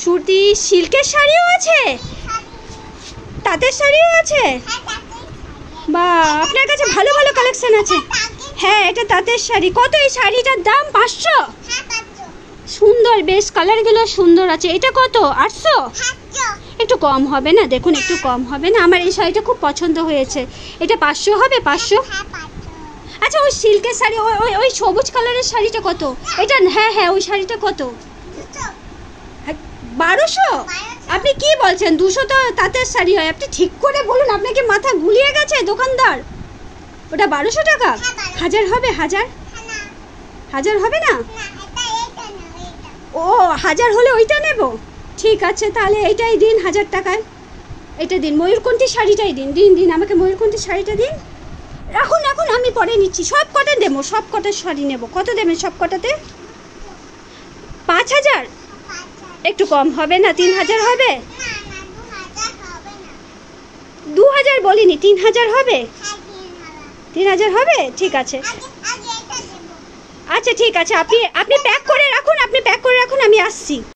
সুতি সিল্কের শাড়িও আছে, তাঁতের শাড়িও আছে। বা আপনার কাছে ভালো ভালো কালেকশন আছে। হ্যাঁ, এটা তাঁতের শাড়ি। কত এই শাড়িটার দাম? 500। সুন্দর, বেশ কালারগুলো সুন্দর আছে। এটা কত? 800। একটু কম হবে না? দেখুন একটু কম হবে না? আমার এই শাড়িটা খুব পছন্দ হয়েছে। এটা 500 হবে? 500। আচ্ছা, ওই সিল্কের শাড়ি, ওই ওই সবুজ কালারের শাড়িটা কত? এটা, হ্যাঁ হ্যাঁ, ওই শাড়িটা কত? 1200। আপনি কি বলছেন? 200 তো তাঁতের শাড়ি হয়। আপনি ঠিক করে বলুন, আপনাকে মাথা গুলিয়ে গেছে দোকানদার? ওটা 1200 টাকা। 1000 হবে? 1000 হবে না? ও, 1000 হলে ওইটা নেব। ঠিক আছে, তাহলে এইটাই দিন 1000 টাকায়। এটা দিন, ময়ূরকণ্ঠী শাড়িটাই দিন। দিন দিন, আমাকে ময়ূরকণ্ঠী শাড়িটা দিন। রাখুন রাখুন, আমি পরে নিচ্ছি। সব কটা দেবো, সব কটা শাড়ি নেব। কত দেবেন সব কটাতে? 5000। একটু কম হবে না? 3000 হবে? 2000 বলিনি, 3000 হবে? 3000 হবে? ঠিক আছে। আচ্ছা ঠিক আছে, আপনি প্যাক করে রাখুন, আমি আসছি।